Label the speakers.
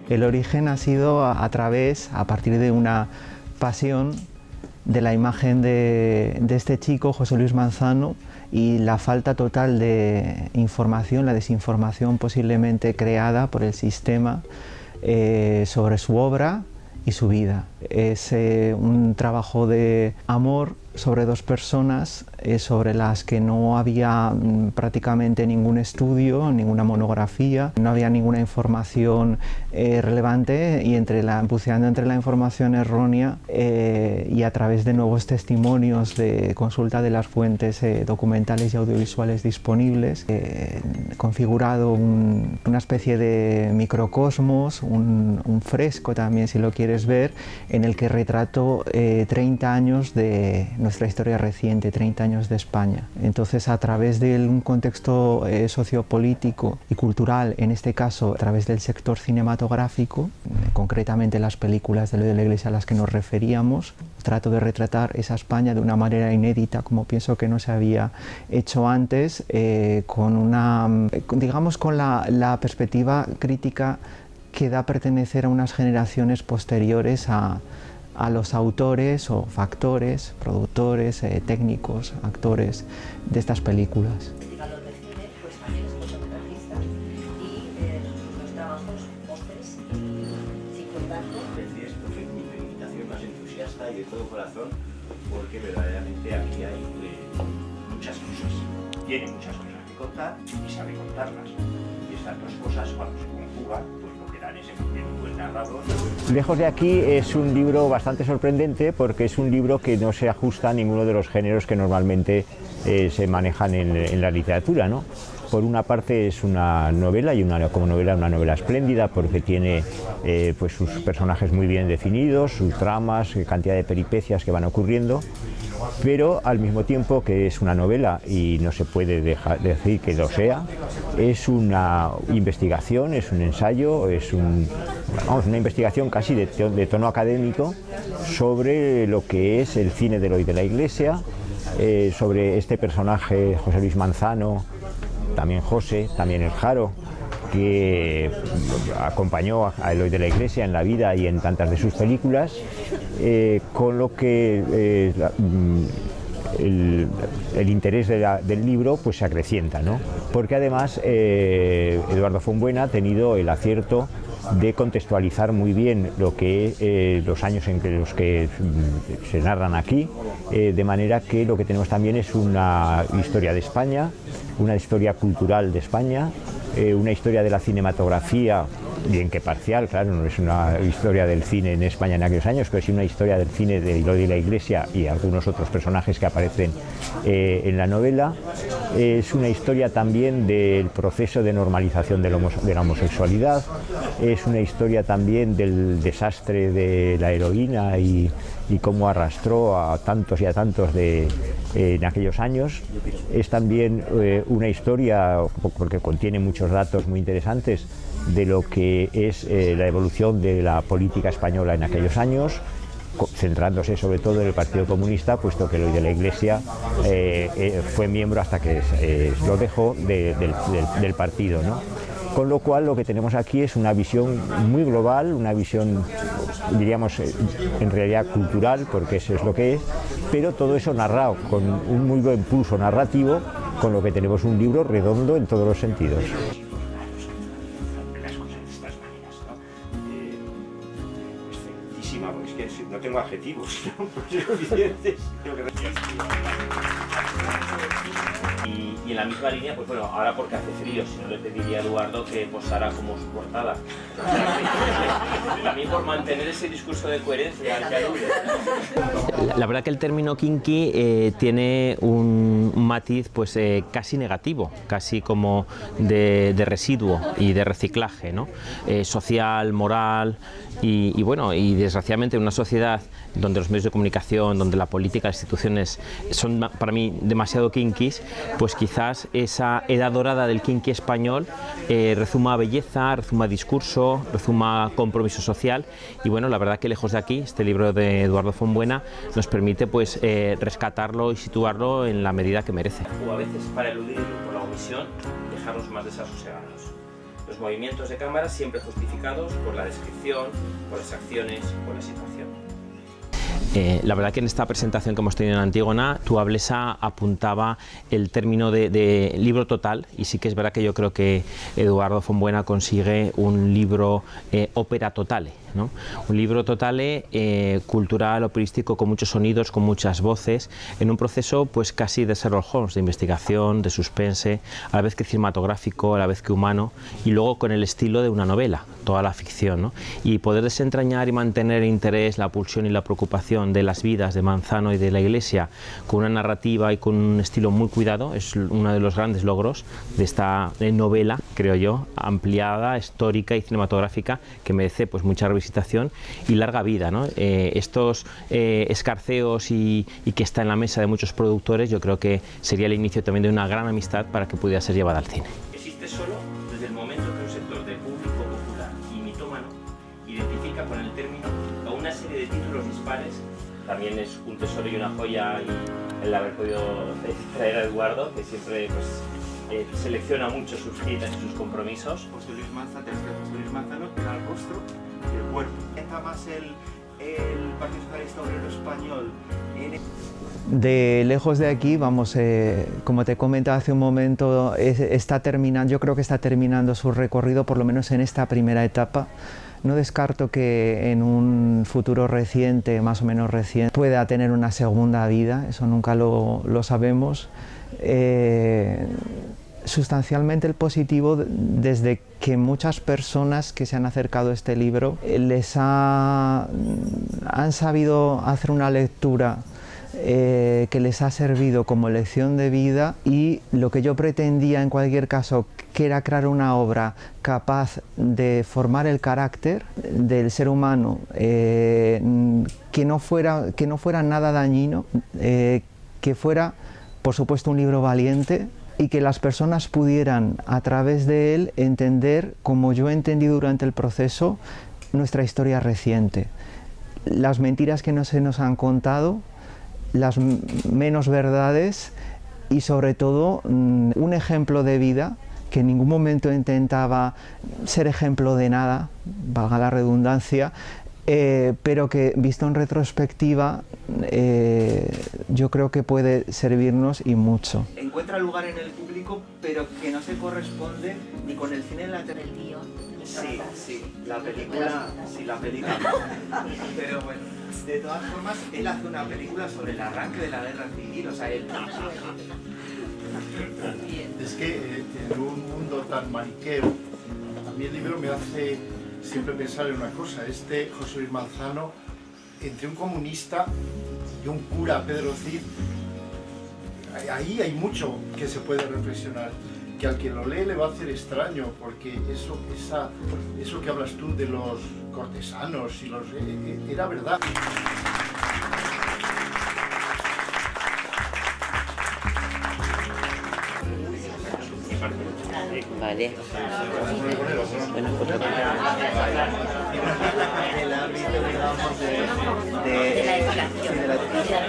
Speaker 1: El origen ha sido a partir de una pasión de la imagen de este chico, José Luis Manzano, y la falta total de información, la desinformación posiblemente creada por el sistema sobre su obra y su vida. Es un trabajo de amor sobre dos personas sobre las que no había prácticamente ningún estudio, ninguna monografía, no había ninguna información relevante, y buceando entre la información errónea y a través de nuevos testimonios de consulta de las fuentes documentales y audiovisuales disponibles, configurado una especie de microcosmos, un fresco también, si lo quieres ver, en el que retrato 30 años de nuestra historia reciente, 30 años de España. Entonces, a través de un contexto sociopolítico y cultural, en este caso a través del sector cinematográfico, concretamente las películas de Eloy de la Iglesia a las que nos referíamos, trato de retratar esa España de una manera inédita, como pienso que no se había hecho antes, con la perspectiva crítica que da a pertenecer a unas generaciones posteriores a los autores o factores, productores, técnicos, actores de estas películas.
Speaker 2: Investigador de cine, pues también es cortometrajista y los trabajos, postres y circundantes.
Speaker 3: Es porque mi felicitación más entusiasta y de todo corazón, porque verdaderamente aquí hay muchas cosas. Tiene muchas cosas que contar y sabe contarlas. Y estas dos cosas, cuando se conjugan, pues lo que dan es un buen narrador.
Speaker 4: Lejos de aquí es un libro bastante sorprendente, porque es un libro que no se ajusta a ninguno de los géneros que normalmente se manejan en la literatura, ¿no? Por una parte es una novela, y una novela espléndida, porque tiene pues sus personajes muy bien definidos, sus tramas, cantidad de peripecias que van ocurriendo, pero al mismo tiempo que es una novela, y no se puede decir que lo sea, es una investigación, es un ensayo, es una investigación casi de tono académico sobre lo que es el cine de Eloy de la Iglesia, sobre este personaje José Luis Manzano, también José, también el Jaro, que acompañó a Eloy de la Iglesia en la vida y en tantas de sus películas, con lo que el interés del libro pues se acrecienta, ¿no? Porque además Eduardo Fonbuena ha tenido el acierto de contextualizar muy bien lo que los años en los que se narran aquí, de manera que lo que tenemos también es una historia de España, una historia cultural de España, una historia de la cinematografía, bien que parcial, claro, no es una historia del cine en España en aquellos años, pero sí una historia del cine de Eloy de la Iglesia y algunos otros personajes que aparecen en la novela. Es una historia también del proceso de normalización de la homosexualidad, es una historia también del desastre de la heroína y cómo arrastró a tantos y a tantos en aquellos años. Es también una historia, porque contiene muchos datos muy interesantes, de lo que es la evolución de la política española en aquellos años, centrándose sobre todo en el Partido Comunista, puesto que Eloy de la Iglesia fue miembro hasta que lo dejó del partido, ¿no? Con lo cual lo que tenemos aquí es una visión muy global, una visión, diríamos, en realidad cultural, porque eso es lo que es, pero todo eso narrado con un muy buen pulso narrativo, con lo que tenemos un libro redondo en todos los sentidos.
Speaker 3: Es que no tengo adjetivos, ¿no? Suficientes. Y en la misma línea, pues bueno, ahora porque hace frío, si no le pediría a Eduardo que posara como su portada. También por mantener ese discurso de coherencia al que alude.
Speaker 5: La verdad que el término kinky tiene un matiz pues casi negativo, casi como de residuo y de reciclaje, ¿no? Social, moral y bueno, y desgraciadamente en una sociedad donde los medios de comunicación, donde la política, las instituciones son para mí demasiado kinkis, pues quizás esa edad dorada del quinqué español rezuma belleza, rezuma discurso, rezuma compromiso social, y bueno, la verdad que Lejos de aquí, este libro de Eduardo Fonbuena, nos permite pues rescatarlo y situarlo en la medida que merece. O a veces, para eludir por la omisión, dejarnos más desasosegados. Los movimientos de cámara siempre justificados por la descripción, por las acciones, por la situación. La verdad que en esta presentación que hemos tenido en Antígona, Tu Ablesa apuntaba el término de libro total, y sí que es verdad que yo creo que Eduardo Fonbuena consigue un libro ópera totale, ¿no? Un libro totale cultural, operístico, con muchos sonidos, con muchas voces, en un proceso pues casi de Sherlock Holmes, de investigación, de suspense, a la vez que cinematográfico, a la vez que humano, y luego con el estilo de una novela, toda la ficción, ¿no? Y poder desentrañar y mantener el interés, la pulsión y la preocupación de las vidas de Manzano y de la Iglesia con una narrativa y con un estilo muy cuidado es uno de los grandes logros de esta novela, creo yo, ampliada, histórica y cinematográfica, que merece pues mucha revisitación y larga vida, ¿no? Estos escarceos y que está en la mesa de muchos productores, yo creo que sería el inicio también de una gran amistad para que pudiera ser llevada al cine. Existe solo desde el momento que un sector del público popular y mitómano identifica con el término a una serie de títulos dispares. También es un tesoro y una joya el haber podido traer a Eduardo, que siempre pues, selecciona mucho sus citas y sus compromisos.
Speaker 3: José Luis Manzano era el rostro y el cuerpo. Está más el Partido Socialista Obrero Español
Speaker 1: De Lejos de aquí, vamos, como te comentaba hace un momento, yo creo que está terminando su recorrido, por lo menos en esta primera etapa. No descarto que en un futuro reciente, más o menos reciente, pueda tener una segunda vida, eso nunca lo sabemos. Sustancialmente el positivo, desde que muchas personas que se han acercado a este libro han sabido hacer una lectura que les ha servido como lección de vida, y lo que yo pretendía en cualquier caso, que era crear una obra capaz de formar el carácter del ser humano, que no fuera nada dañino, que fuera por supuesto un libro valiente, y que las personas pudieran a través de él entender, como yo he entendido durante el proceso, nuestra historia reciente, las mentiras que no se nos han contado, las menos verdades, y sobre todo un ejemplo de vida que en ningún momento intentaba ser ejemplo de nada, valga la redundancia, pero que visto en retrospectiva yo creo que puede servirnos y mucho.
Speaker 6: Encuentra lugar en el público, pero que no se corresponde ni con el cine en la televisión. Sí, la película. Pero bueno, de todas formas, él hace una película sobre el arranque de la guerra civil, o sea, él...
Speaker 7: Es que en un mundo tan maniqueo, a mí el libro me hace siempre pensar en una cosa. José Luis Manzano, entre un comunista y un cura, Pedro Cid, ahí hay mucho que se puede reflexionar, que al que lo lee le va a hacer extraño, porque eso que hablas tú de los cortesanos y era verdad.
Speaker 2: Vale.
Speaker 6: Bueno, pues el ámbito, digamos, de la educación.